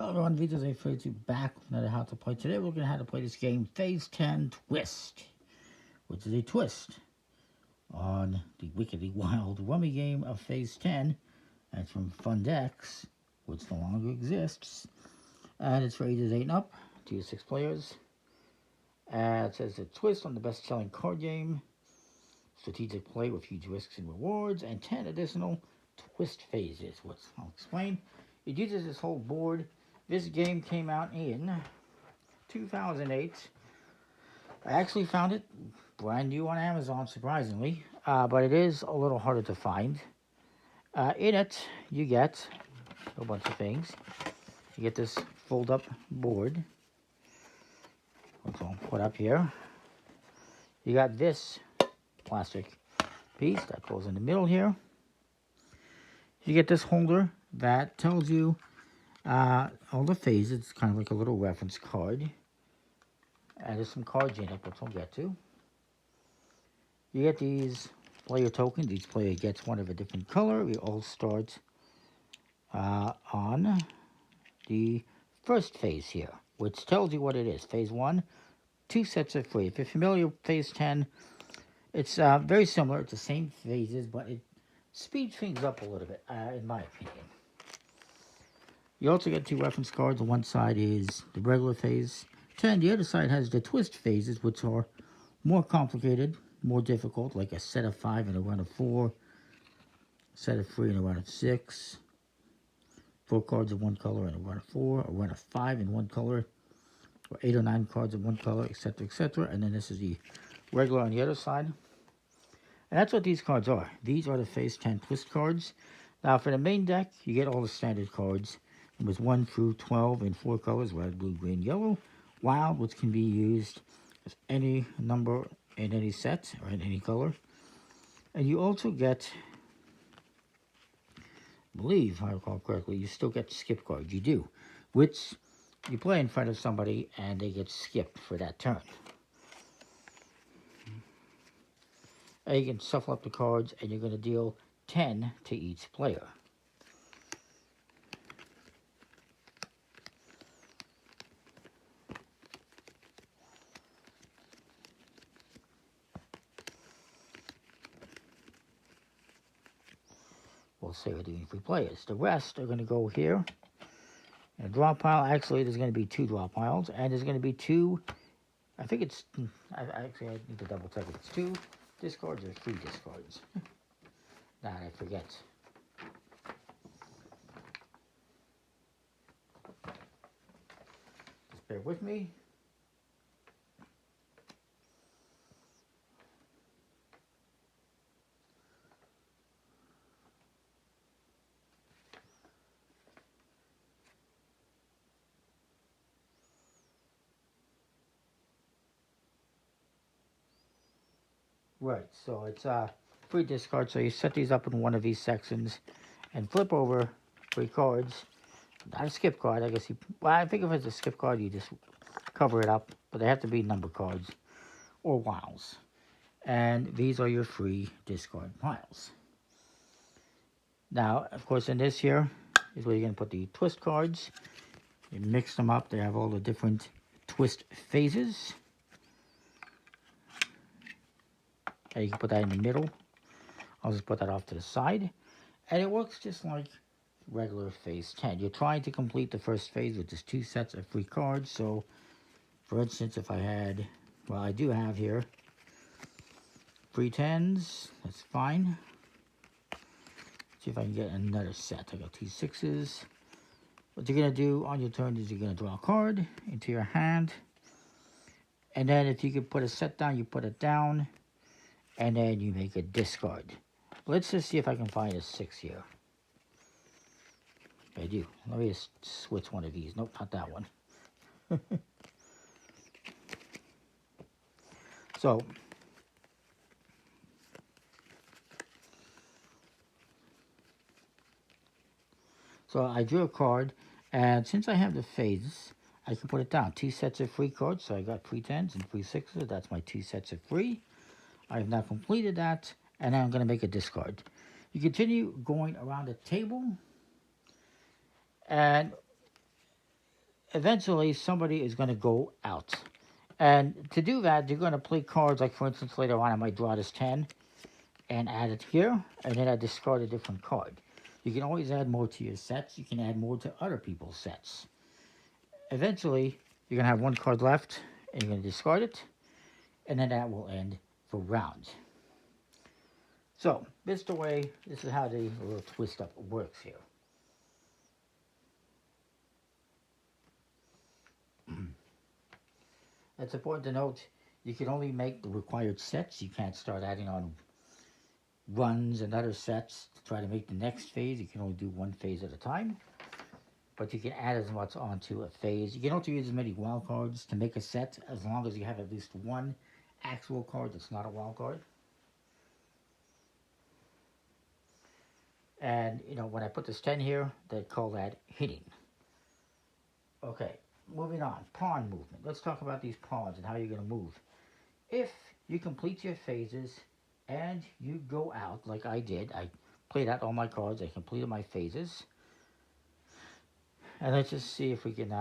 Hello everyone, Vito's A32 back with another how to play. Today we're going to how to play this game, Phase 10 Twist, which is a twist on the wickedly wild rummy game of Phase 10. And it's from Fundex, which no longer exists. And it's for ages 8 and up, 2 to 6 players. And it says a twist on the best-selling card game, strategic play with huge risks and rewards, and 10 additional twist phases, which I'll explain. It uses this whole board. This game came out in 2008. I actually found it brand new on Amazon, surprisingly, but it is a little harder to find. In it, you get a bunch of things. You get this fold-up board, which I'll put up here. You got this plastic piece that goes in the middle here. You get this holder that tells you all the phases. It's kind of like a little reference card. And there's some cards in it, which we'll get to. You get these player tokens. Each player gets one of a different color. We all start on the first phase here, which tells you what it is. Phase 1, 2 sets are free. If you're familiar with Phase 10, it's very similar. It's the same phases, but it speeds things up a little bit, in my opinion. You also get 2 reference cards. On one side is the regular phase 10. The other side has the twist phases, which are more complicated, more difficult, like a set of 5 and a run of 4, set of 3 and a run of 6, 4 cards of one color and a run of 4, a run of 5 in one color, or 8 or 9 cards of one color, etc., etc. And then this is the regular on the other side. And that's what these cards are. These are the Phase 10 twist cards. Now, for the main deck, you get all the standard cards. It was 1 through 12 in 4 colors, red, blue, green, yellow. Wild, which can be used as any number in any set or in any color. And you also get, I believe, if I recall correctly, you still get skip cards. You do, which you play in front of somebody and they get skipped for that turn. And you can shuffle up the cards and you're going to deal 10 to each player. We'll say we're doing 3 players. The rest are going to go here. In a draw pile, actually, there's going to be 2 draw piles, and there's going to be 2, I think it's, I need to double check if it's 2 discards or 3 discards. Nah, I forget. Just bear with me. Right, so it's 3 discards, so you set these up in one of these sections and flip over 3 cards. Not a skip card, I guess well, I think if it's a skip card, you just cover it up, but they have to be number cards or wows. And these are your free discard piles. Now, of course, in this here is where you're going to put the twist cards. You mix them up. They have all the different twist phases. And you can put that in the middle. I'll just put that off to the side. And it works just like regular Phase 10. You're trying to complete the first phase with just 2 sets of free cards. So, for instance, if I had, well, I do have here 3 10s. That's fine. See if I can get another set. I got 2 6s. What you're going to do on your turn is you're going to draw a card into your hand. And then if you can put a set down, you put it down. And then you make a discard. Let's just see if I can find a 6 here. I do. Let me just switch one of these. Nope, not that one. So I drew a card, and since I have the phases, I can put it down. 2 sets of free cards, so I got 3 10s and 3 6s. That's my 2 sets of free. I've now completed that, and now I'm going to make a discard. You continue going around the table, and eventually somebody is going to go out. And to do that, you're going to play cards, like for instance, later on I might draw this 10 and add it here, and then I discard a different card. You can always add more to your sets. You can add more to other people's sets. Eventually, you're going to have one card left, and you're going to discard it, and then that will end the round. So, this is how the little twist up works here. It's important to note, you can only make the required sets. You can't start adding on runs and other sets to try to make the next phase. You can only do one phase at a time. But you can add as much onto a phase. You can also use as many wild cards to make a set, as long as you have at least one actual card that's not a wild card. And, you know, when I put this 10 here, they call that hitting. Okay, moving on. Pawn movement. Let's talk about these pawns and how you're going to move. If you complete your phases and you go out, like I did, I played out all my cards, I completed my phases. And let's just see if we can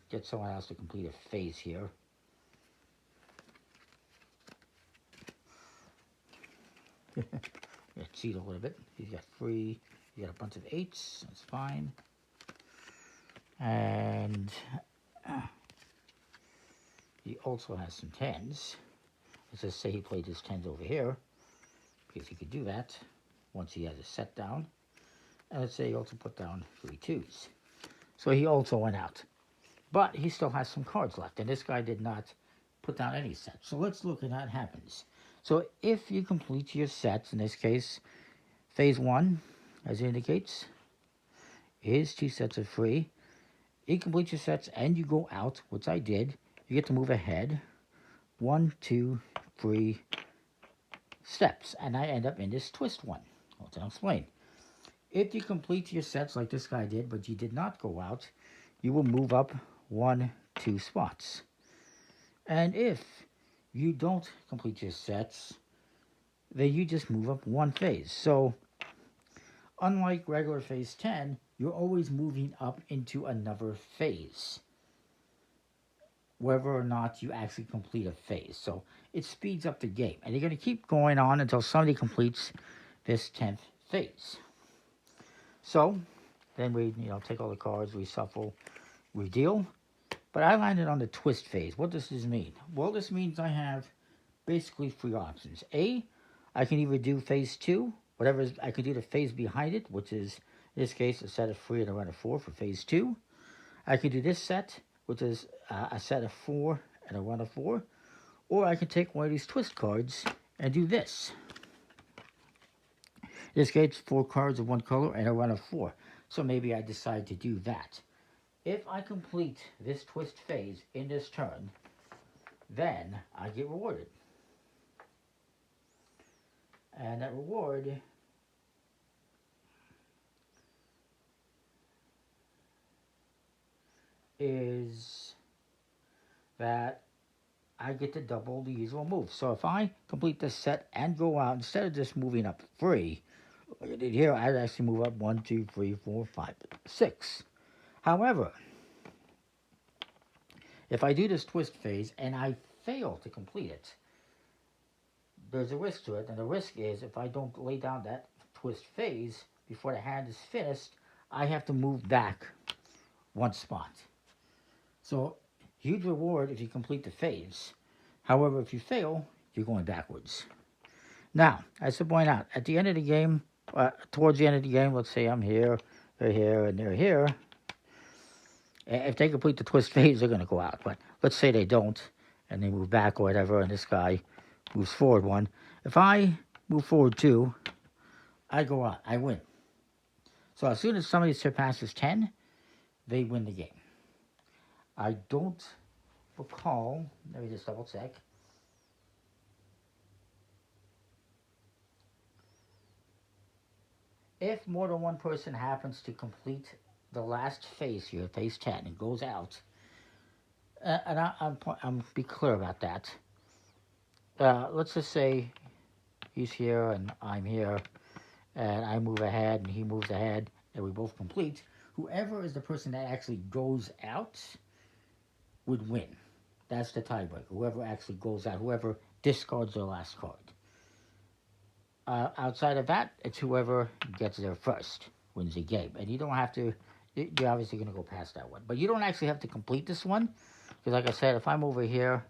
get someone else to complete a phase here. Cheat a little bit. He's got 3. You got a bunch of 8s. That's fine. And he also has some 10s. Let's just say he played his 10s over here, because he could do that once he has a set down. And let's say he also put down 3 2s. So he also went out. But he still has some cards left, and this guy did not put down any sets. So let's look at how it happens. So if you complete your sets, in this case, phase 1, as it indicates, is 2 sets of 3. You complete your sets and you go out, which I did. You get to move ahead 1, 2, 3 steps, and I end up in this twist one. I'll explain. If you complete your sets like this guy did, but you did not go out, you will move up 1, 2 spots. And if you don't complete your sets, then you just move up 1 phase. So, unlike regular phase 10, you're always moving up into another phase, whether or not you actually complete a phase. So, it speeds up the game. And you're going to keep going on until somebody completes this 10th phase. So, then we, take all the cards, reshuffle, redeal. But I landed on the twist phase. What does this mean? Well, this means I have basically 3 options. A, I can either do phase 2, I could do the phase behind it, which is, in this case, a set of 3 and a run of 4 for phase 2. I could do this set, which is a set of 4 and a run of 4. Or I can take one of these twist cards and do this. In this case, 4 cards of 1 color and a run of 4. So maybe I decide to do that. If I complete this twist phase in this turn, then I get rewarded. And that reward is that I get to double the usual move. So if I complete this set and go out, instead of just moving up 3, like I did here, I'd actually move up 1, 2, 3, 4, 5, 6. However, if I do this twist phase and I fail to complete it, there's a risk to it, and the risk is if I don't lay down that twist phase before the hand is finished, I have to move back 1 spot. So, huge reward if you complete the phase. However, if you fail, you're going backwards. Now, as to point out, at the end of the game, towards the end of the game, let's say I'm here, they're here, and they're here. If they complete the twist phase, they're going to go out. But let's say they don't, and they move back or whatever, and this guy moves forward 1. If I move forward 2, I go out. I win. So as soon as somebody surpasses 10, they win the game. I don't recall, let me just double check. If more than one person happens to complete the last phase here, phase 10, and goes out, and I'm be clear about that. Let's just say he's here and I'm here, and I move ahead and he moves ahead, and we both complete. whoever is the person that actually goes out would win. That's the tiebreaker. Whoever actually goes out, whoever discards their last card. Outside of that, it's whoever gets there first wins the game. And you don't have to, you're obviously going to go past that one. But you don't actually have to complete this one. Because like I said, if I'm over here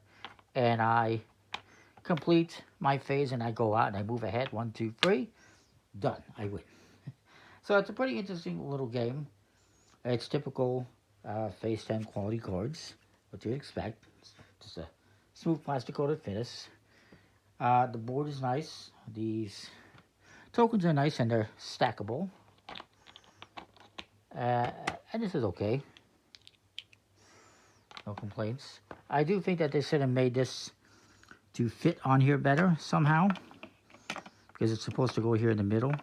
and I complete my phase and I go out and I move ahead, 1, 2, 3, done, I win. So it's a pretty interesting little game. It's typical phase 10 quality cards, what you'd expect. It's just a smooth plastic coated finish. The board is nice. These tokens are nice and they're stackable. And this is okay. No complaints. I do think that they should have made this to fit on here better somehow. Because it's supposed to go here in the middle.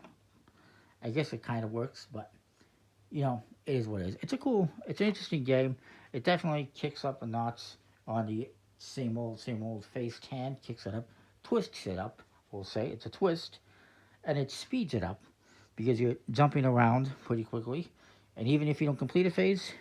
I guess it kind of works, but you know, it is what it is. It's an interesting game. It definitely kicks up a notch on the same old phase 10. Kicks it up, twists it up. We'll say it's a twist, and it speeds it up because you're jumping around pretty quickly. And even if you don't complete a phase,